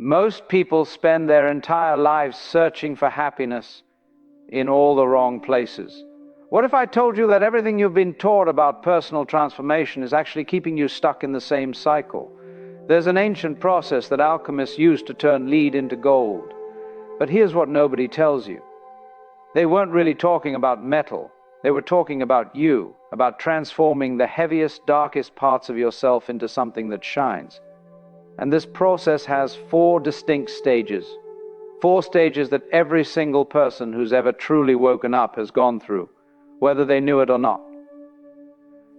Most people spend their entire lives searching for happiness in all the wrong places. What if I told you that everything you've been taught about personal transformation is actually keeping you stuck in the same cycle? There's an ancient process that alchemists used to turn lead into gold. But here's what nobody tells you. They weren't really talking about metal. They were talking about you, about transforming the heaviest, darkest parts of yourself into something that shines. And this process has 4 distinct stages. 4 stages that every single person who's ever truly woken up has gone through, whether they knew it or not.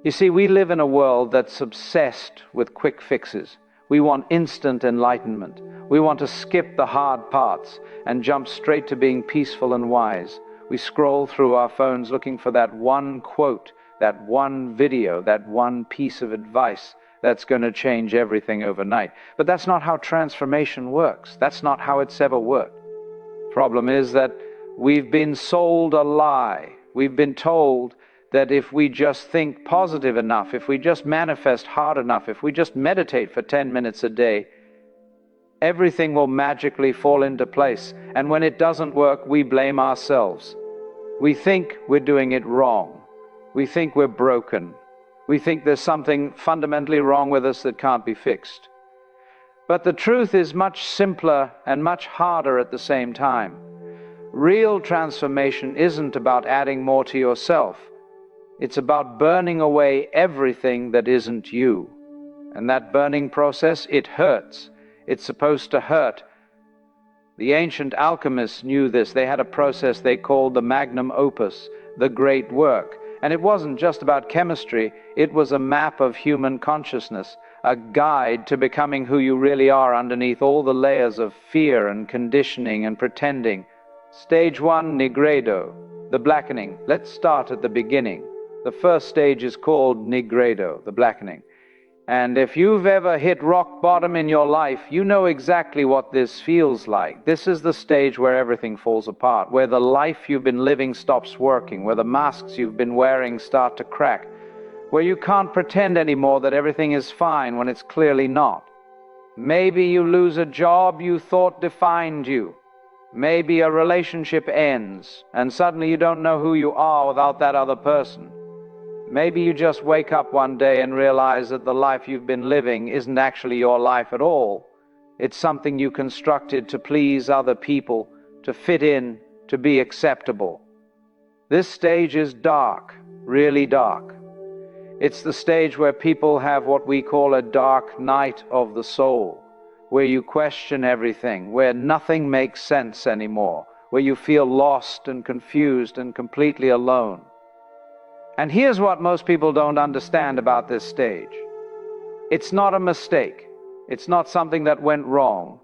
You see, we live in a world that's obsessed with quick fixes. We want instant enlightenment. We want to skip the hard parts and jump straight to being peaceful and wise. We scroll through our phones looking for that one quote, that one video, that one piece of advice that's going to change everything overnight. But that's not how transformation works. That's not how it's ever worked. Problem is that we've been sold a lie. We've been told that if we just think positive enough, if we just manifest hard enough, if we just meditate for 10 minutes a day, everything will magically fall into place. And when it doesn't work, we blame ourselves. We think we're doing it wrong. We think we're broken. We think there's something fundamentally wrong with us that can't be fixed. But the truth is much simpler and much harder at the same time. Real transformation isn't about adding more to yourself. It's about burning away everything that isn't you. And that burning process, it hurts. It's supposed to hurt. The ancient alchemists knew this. They had a process they called the Magnum Opus, the great work. And it wasn't just about chemistry. It was a map of human consciousness, a guide to becoming who you really are underneath all the layers of fear and conditioning and pretending. Stage 1, Nigredo, the blackening. Let's start at the beginning. The first stage is called Nigredo, the blackening. And if you've ever hit rock bottom in your life, you know exactly what this feels like. This is the stage where everything falls apart, where the life you've been living stops working, where the masks you've been wearing start to crack, where you can't pretend anymore that everything is fine when it's clearly not. Maybe you lose a job you thought defined you. Maybe a relationship ends, and suddenly you don't know who you are without that other person. Maybe you just wake up one day and realize that the life you've been living isn't actually your life at all. It's something you constructed to please other people, to fit in, to be acceptable. This stage is dark, really dark. It's the stage where people have what we call a dark night of the soul, where you question everything, where nothing makes sense anymore, where you feel lost and confused and completely alone. And here's what most people don't understand about this stage. It's not a mistake. It's not something that went wrong.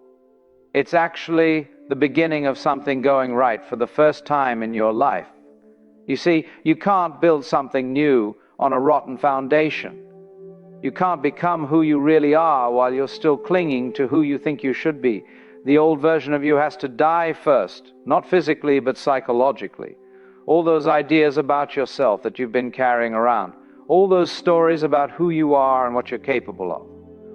It's actually the beginning of something going right for the first time in your life. You see, you can't build something new on a rotten foundation. You can't become who you really are while you're still clinging to who you think you should be. The old version of you has to die first, not physically, but psychologically. All those ideas about yourself that you've been carrying around, all those stories about who you are and what you're capable of,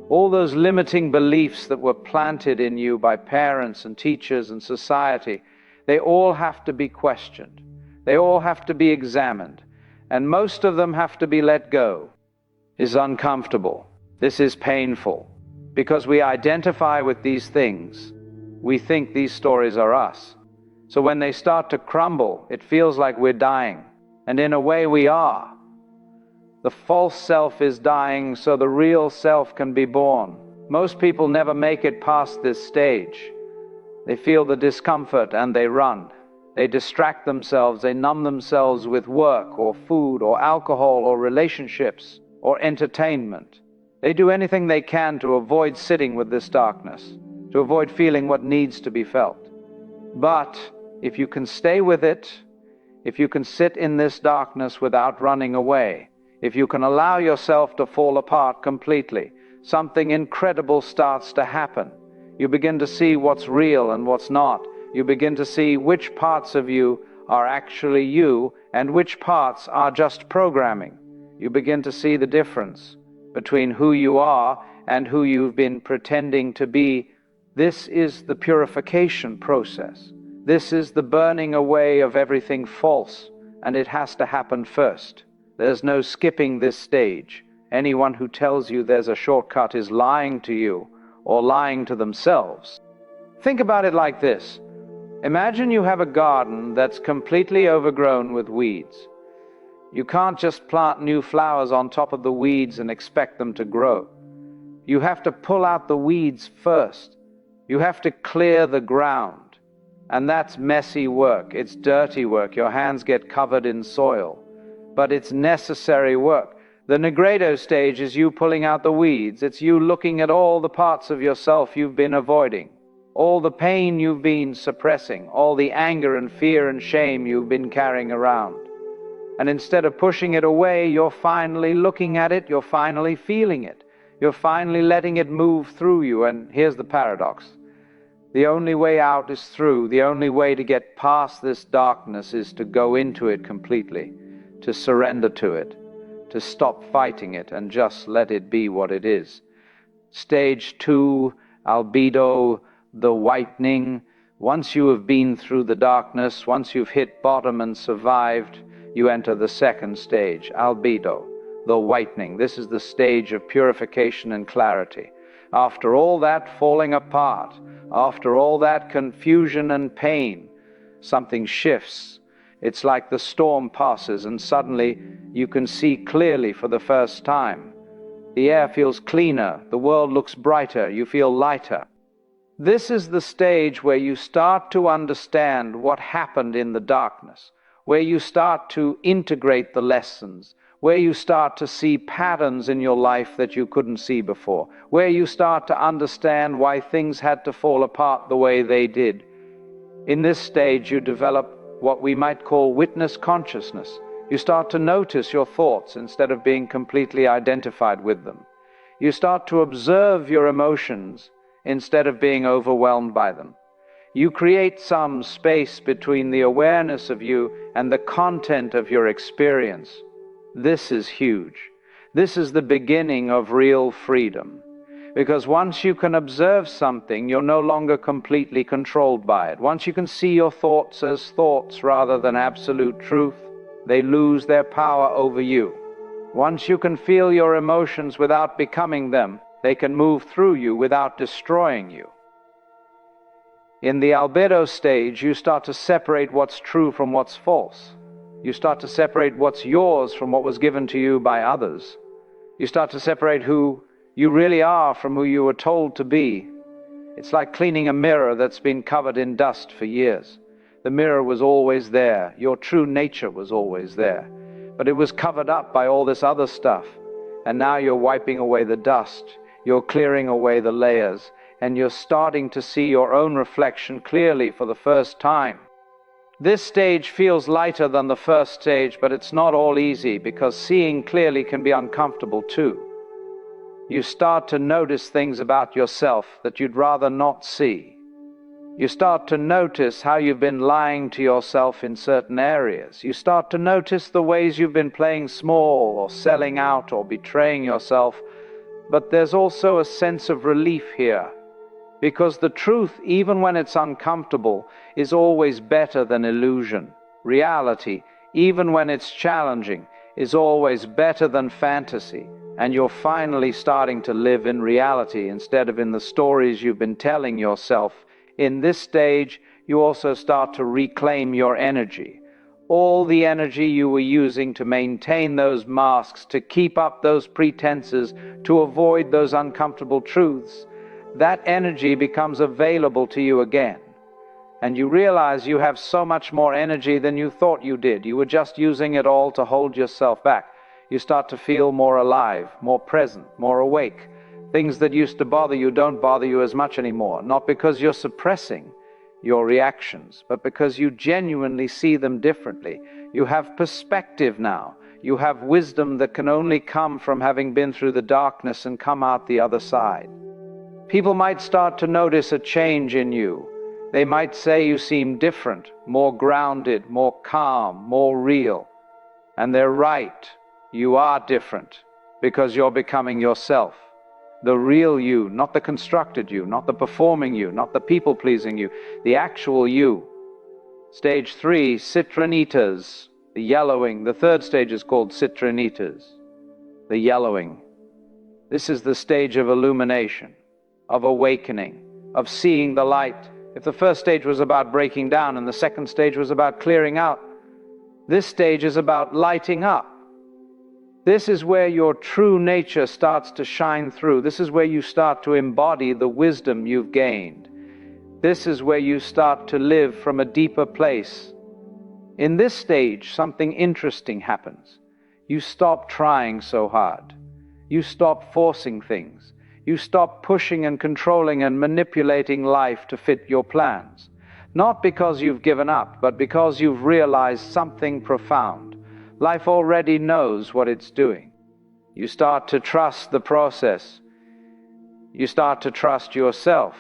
all those limiting beliefs that were planted in you by parents and teachers and society, they all have to be questioned. They all have to be examined. And most of them have to be let go. It's uncomfortable. This is painful. Because we identify with these things. We think these stories are us. So when they start to crumble, it feels like we're dying. And in a way we are. The false self is dying so the real self can be born. Most people never make it past this stage. They feel the discomfort and they run. They distract themselves, they numb themselves with work or food or alcohol or relationships or entertainment. They do anything they can to avoid sitting with this darkness, to avoid feeling what needs to be felt. But if you can stay with it, if you can sit in this darkness without running away, if you can allow yourself to fall apart completely, something incredible starts to happen. You begin to see what's real and what's not. You begin to see which parts of you are actually you and which parts are just programming. You begin to see the difference between who you are and who you've been pretending to be This is the purification process. This is the burning away of everything false, and it has to happen first. There's no skipping this stage. Anyone who tells you there's a shortcut is lying to you or lying to themselves. Think about it like this. Imagine you have a garden that's completely overgrown with weeds. You can't just plant new flowers on top of the weeds and expect them to grow. You have to pull out the weeds first. You have to clear the ground. And that's messy work. It's dirty work. Your hands get covered in soil. But it's necessary work. The Negredo stage is you pulling out the weeds. It's you looking at all the parts of yourself you've been avoiding, all the pain you've been suppressing, all the anger and fear and shame you've been carrying around. And instead of pushing it away, you're finally looking at it, you're finally feeling it, you're finally letting it move through you. And here's the paradox. The only way out is through. The only way to get past this darkness is to go into it completely, to surrender to it, to stop fighting it and just let it be what it is. Stage 2, albedo, the whitening. Once you have been through the darkness, once you've hit bottom and survived, you enter the second stage, albedo, the whitening. This is the stage of purification and clarity. After all that falling apart, after all that confusion and pain, something shifts. It's like the storm passes and suddenly you can see clearly for the first time. The air feels cleaner, the world looks brighter, you feel lighter. This is the stage where you start to understand what happened in the darkness, where you start to integrate the lessons, where you start to see patterns in your life that you couldn't see before, where you start to understand why things had to fall apart the way they did. In this stage, you develop what we might call witness consciousness. You start to notice your thoughts instead of being completely identified with them. You start to observe your emotions instead of being overwhelmed by them. You create some space between the awareness of you and the content of your experience. This is huge. This is the beginning of real freedom. Because once you can observe something, you're no longer completely controlled by it. Once you can see your thoughts as thoughts rather than absolute truth, they lose their power over you. Once you can feel your emotions without becoming them, they can move through you without destroying you. In the albedo stage, you start to separate what's true from what's false. You start to separate what's yours from what was given to you by others. You start to separate who you really are from who you were told to be. It's like cleaning a mirror that's been covered in dust for years. The mirror was always there. Your true nature was always there. But it was covered up by all this other stuff. And now you're wiping away the dust. You're clearing away the layers. And you're starting to see your own reflection clearly for the first time. This stage feels lighter than the first stage, but it's not all easy because seeing clearly can be uncomfortable too. You start to notice things about yourself that you'd rather not see. You start to notice how you've been lying to yourself in certain areas. You start to notice the ways you've been playing small or selling out or betraying yourself. But there's also a sense of relief here. Because the truth, even when it's uncomfortable, is always better than illusion. Reality, even when it's challenging, is always better than fantasy. And you're finally starting to live in reality instead of in the stories you've been telling yourself. In this stage, you also start to reclaim your energy. All the energy you were using to maintain those masks, to keep up those pretenses, to avoid those uncomfortable truths, that energy becomes available to you again. And you realize you have so much more energy than you thought you did. You were just using it all to hold yourself back. You start to feel more alive, more present, more awake. Things that used to bother you don't bother you as much anymore. Not because you're suppressing your reactions, but because you genuinely see them differently. You have perspective now. You have wisdom that can only come from having been through the darkness and come out the other side. People might start to notice a change in you. They might say you seem different, more grounded, more calm, more real. And they're right. You are different because you're becoming yourself. The real you, not the constructed you, not the performing you, not the people-pleasing you, the actual you. Stage 3, citrinitas, the yellowing. The third stage is called citrinitas, the yellowing. This is the stage of illumination, of awakening, of seeing the light. If the first stage was about breaking down and the second stage was about clearing out, this stage is about lighting up. This is where your true nature starts to shine through. This is where you start to embody the wisdom you've gained. This is where you start to live from a deeper place. In this stage, something interesting happens. You stop trying so hard. You stop forcing things. You stop pushing and controlling and manipulating life to fit your plans. Not because you've given up, but because you've realized something profound. Life already knows what it's doing. You start to trust the process. You start to trust yourself.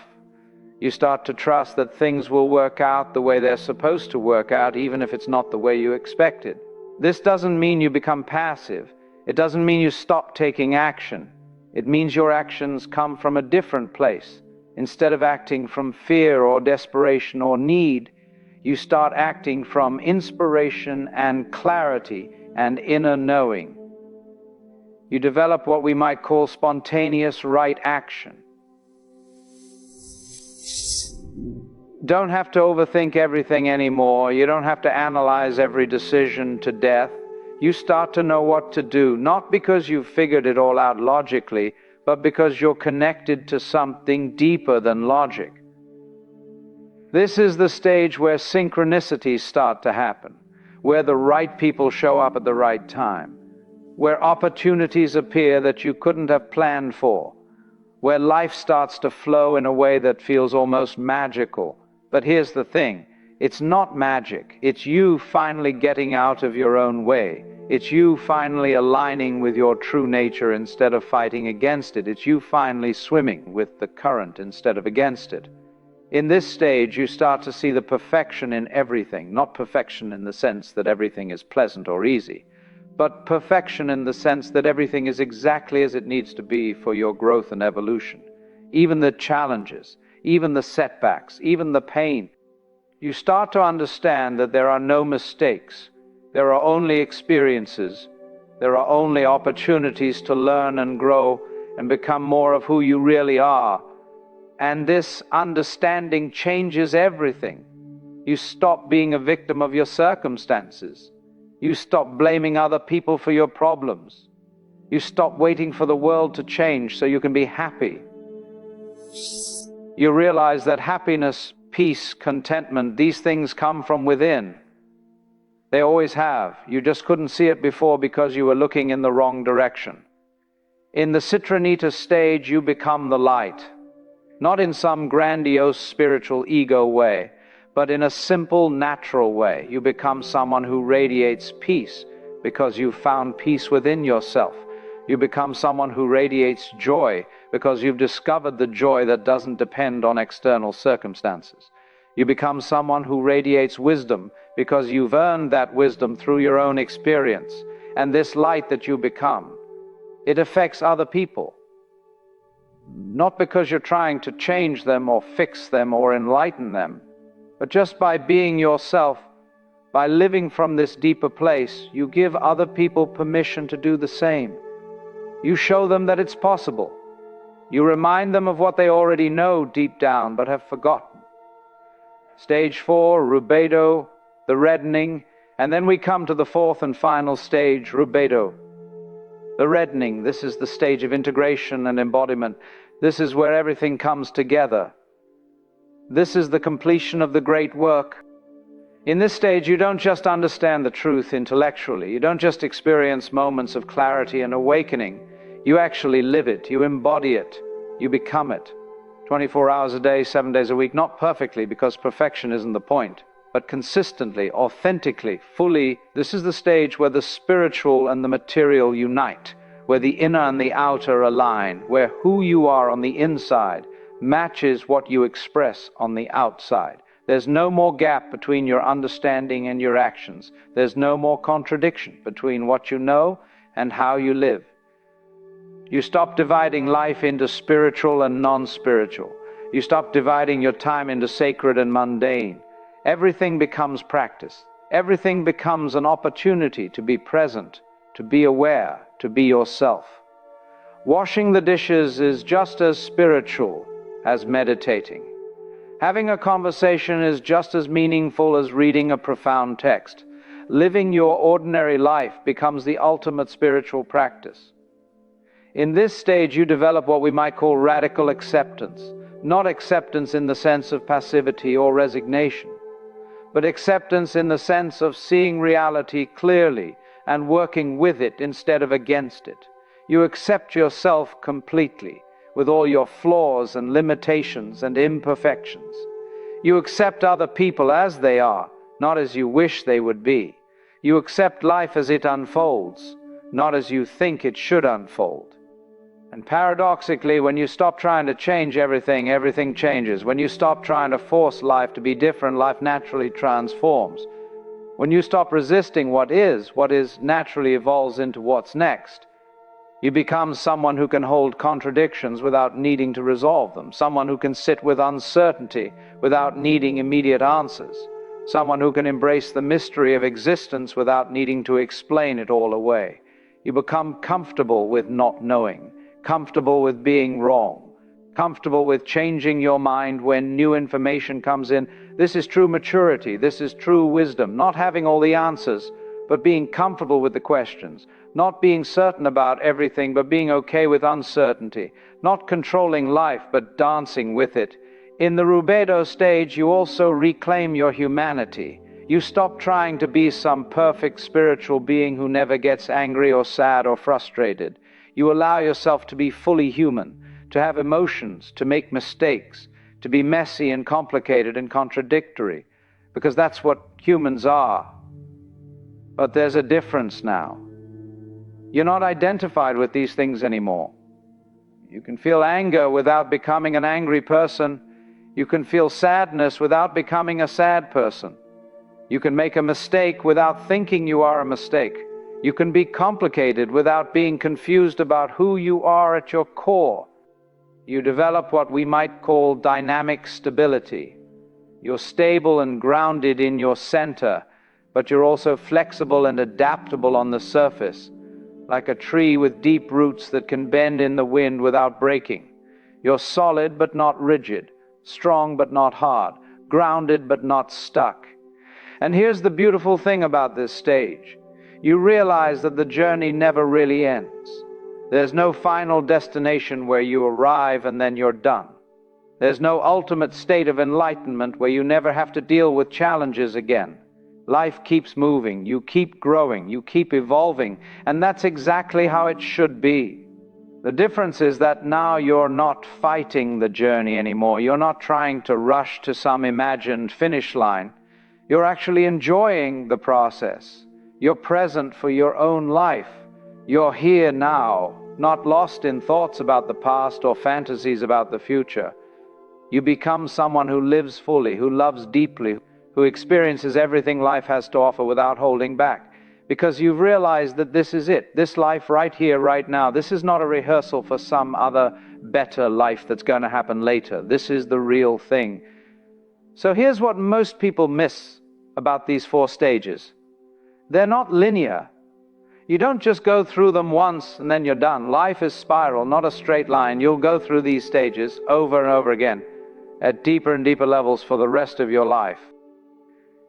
You start to trust that things will work out the way they're supposed to work out, even if it's not the way you expected. This doesn't mean you become passive. It doesn't mean you stop taking action. It means your actions come from a different place. Instead of acting from fear or desperation or need, you start acting from inspiration and clarity and inner knowing. You develop what we might call spontaneous right action. Don't have to overthink everything anymore. You don't have to analyze every decision to death. You start to know what to do, not because you've figured it all out logically, but because you're connected to something deeper than logic. This is the stage where synchronicities start to happen, where the right people show up at the right time, where opportunities appear that you couldn't have planned for, where life starts to flow in a way that feels almost magical. But here's the thing, it's not magic. It's you finally getting out of your own way. It's you finally aligning with your true nature instead of fighting against it. It's you finally swimming with the current instead of against it. In this stage, you start to see the perfection in everything, not perfection in the sense that everything is pleasant or easy, but perfection in the sense that everything is exactly as it needs to be for your growth and evolution. Even the challenges, even the setbacks, even the pain. You start to understand that there are no mistakes. There are only experiences. There are only opportunities to learn and grow and become more of who you really are. And this understanding changes everything. You stop being a victim of your circumstances. You stop blaming other people for your problems. You stop waiting for the world to change so you can be happy. You realize that happiness, peace, contentment, these things come from within. They always have. You just couldn't see it before because you were looking in the wrong direction. In the Citranita stage, you become the light. Not in some grandiose spiritual ego way, but in a simple, natural way. You become someone who radiates peace because you've found peace within yourself. You become someone who radiates joy because you've discovered the joy that doesn't depend on external circumstances. You become someone who radiates wisdom because you've earned that wisdom through your own experience. And this light that you become, it affects other people. Not because you're trying to change them or fix them or enlighten them, but just by being yourself, by living from this deeper place, you give other people permission to do the same. You show them that it's possible. You remind them of what they already know deep down but have forgotten. Stage 4, rubedo, the reddening, and then we come to the fourth and final stage, rubedo. The reddening, this is the stage of integration and embodiment. This is where everything comes together. This is the completion of the great work. In this stage, you don't just understand the truth intellectually. You don't just experience moments of clarity and awakening. You actually live it. You embody it. You become it. 24 hours a day, 7 days a week, not perfectly because perfection isn't the point, but consistently, authentically, fully. This is the stage where the spiritual and the material unite, where the inner and the outer align, where who you are on the inside matches what you express on the outside. There's no more gap between your understanding and your actions. There's no more contradiction between what you know and how you live. You stop dividing life into spiritual and non-spiritual. You stop dividing your time into sacred and mundane. Everything becomes practice. Everything becomes an opportunity to be present, to be aware, to be yourself. Washing the dishes is just as spiritual as meditating. Having a conversation is just as meaningful as reading a profound text. Living your ordinary life becomes the ultimate spiritual practice. In this stage, you develop what we might call radical acceptance. Not acceptance in the sense of passivity or resignation, but acceptance in the sense of seeing reality clearly and working with it instead of against it. You accept yourself completely, with all your flaws and limitations and imperfections. You accept other people as they are, not as you wish they would be. You accept life as it unfolds, not as you think it should unfold. And paradoxically, when you stop trying to change everything, everything changes. When you stop trying to force life to be different, life naturally transforms. When you stop resisting what is naturally evolves into what's next. You become someone who can hold contradictions without needing to resolve them. Someone who can sit with uncertainty without needing immediate answers. Someone who can embrace the mystery of existence without needing to explain it all away. You become comfortable with not knowing. Comfortable with being wrong, comfortable with changing your mind when new information comes in. This is true maturity, this is true wisdom, not having all the answers, but being comfortable with the questions, not being certain about everything, but being okay with uncertainty, not controlling life, but dancing with it. In the rubedo stage, you also reclaim your humanity. You stop trying to be some perfect spiritual being who never gets angry or sad or frustrated. You allow yourself to be fully human, to have emotions, to make mistakes, to be messy and complicated and contradictory, because that's what humans are. But there's a difference now. You're not identified with these things anymore. You can feel anger without becoming an angry person. You can feel sadness without becoming a sad person. You can make a mistake without thinking you are a mistake. You can be complicated without being confused about who you are at your core. You develop what we might call dynamic stability. You're stable and grounded in your center, but you're also flexible and adaptable on the surface, like a tree with deep roots that can bend in the wind without breaking. You're solid but not rigid, strong but not hard, grounded but not stuck. And here's the beautiful thing about this stage. You realize that the journey never really ends. There's no final destination where you arrive and then you're done. There's no ultimate state of enlightenment where you never have to deal with challenges again. Life keeps moving, you keep growing, you keep evolving, and that's exactly how it should be. The difference is that now you're not fighting the journey anymore. You're not trying to rush to some imagined finish line. You're actually enjoying the process. You're present for your own life. You're here now, not lost in thoughts about the past or fantasies about the future. You become someone who lives fully, who loves deeply, who experiences everything life has to offer without holding back. Because you've realized that this is it. This life right here, right now. This is not a rehearsal for some other better life that's going to happen later. This is the real thing. So here's what most people miss about these 4 stages. They're not linear. You don't just go through them once and then you're done. Life is spiral, not a straight line. You'll go through these stages over and over again at deeper and deeper levels for the rest of your life.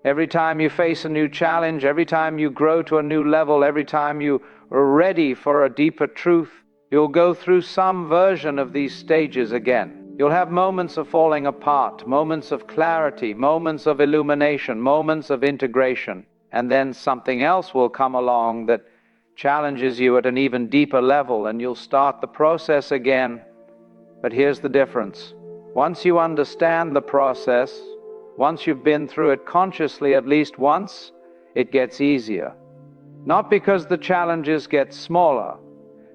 Every time you face a new challenge, every time you grow to a new level, every time you are ready for a deeper truth, you'll go through some version of these stages again. You'll have moments of falling apart, moments of clarity, moments of illumination, moments of integration. And then something else will come along that challenges you at an even deeper level, and you'll start the process again. But here's the difference. Once you understand the process, once you've been through it consciously at least once, it gets easier. Not because the challenges get smaller,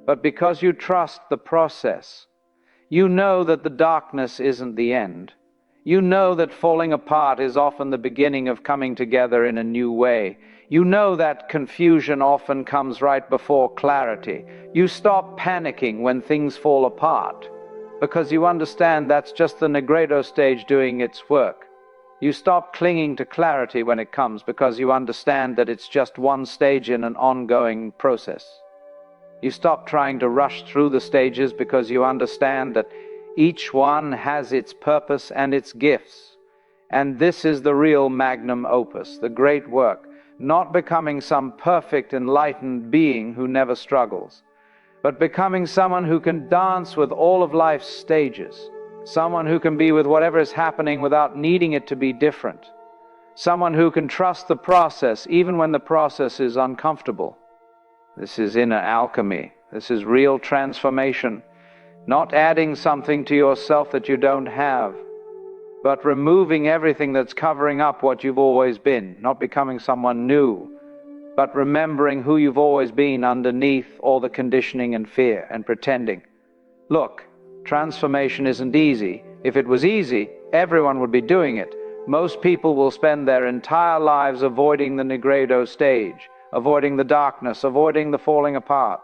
but because you trust the process. You know that the darkness isn't the end. You know that falling apart is often the beginning of coming together in a new way. You know that confusion often comes right before clarity. You stop panicking when things fall apart, because you understand that's just the Negredo stage doing its work. You stop clinging to clarity when it comes, because you understand that it's just one stage in an ongoing process. You stop trying to rush through the stages, because you understand that each one has its purpose and its gifts. And this is the real Magnum Opus, the great work, not becoming some perfect enlightened being who never struggles, but becoming someone who can dance with all of life's stages, someone who can be with whatever is happening without needing it to be different, someone who can trust the process even when the process is uncomfortable. This is inner alchemy. This is real transformation, not adding something to yourself that you don't have, but removing everything that's covering up what you've always been, not becoming someone new, but remembering who you've always been underneath all the conditioning and fear and pretending. Look, transformation isn't easy. If it was easy, everyone would be doing it. Most people will spend their entire lives avoiding the Negredo stage, avoiding the darkness, avoiding the falling apart.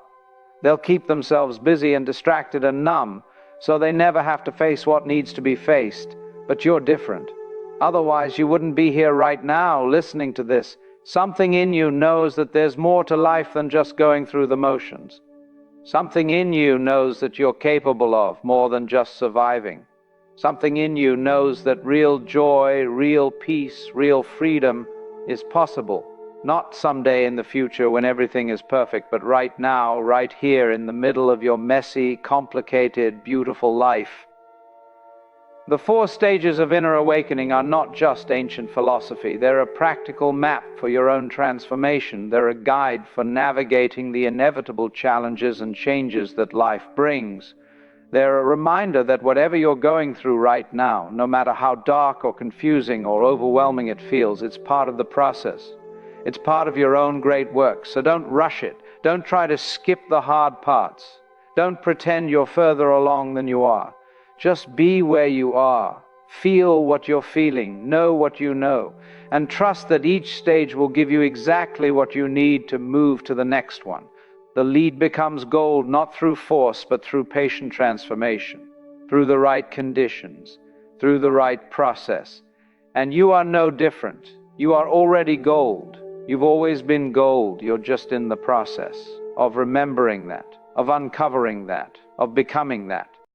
They'll keep themselves busy and distracted and numb, so they never have to face what needs to be faced. But you're different. Otherwise, you wouldn't be here right now listening to this. Something in you knows that there's more to life than just going through the motions. Something in you knows that you're capable of more than just surviving. Something in you knows that real joy, real peace, real freedom is possible. Not someday in the future when everything is perfect, but right now, right here in the middle of your messy, complicated, beautiful life. The 4 stages of inner awakening are not just ancient philosophy. They're a practical map for your own transformation. They're a guide for navigating the inevitable challenges and changes that life brings. They're a reminder that whatever you're going through right now, no matter how dark or confusing or overwhelming it feels, it's part of the process. It's part of your own great work, so don't rush it. Don't try to skip the hard parts. Don't pretend you're further along than you are. Just be where you are, feel what you're feeling, know what you know, and trust that each stage will give you exactly what you need to move to the next one. The lead becomes gold not through force, but through patient transformation, through the right conditions, through the right process. And you are no different. You are already gold. You've always been gold. You're just in the process of remembering that, of uncovering that, of becoming that.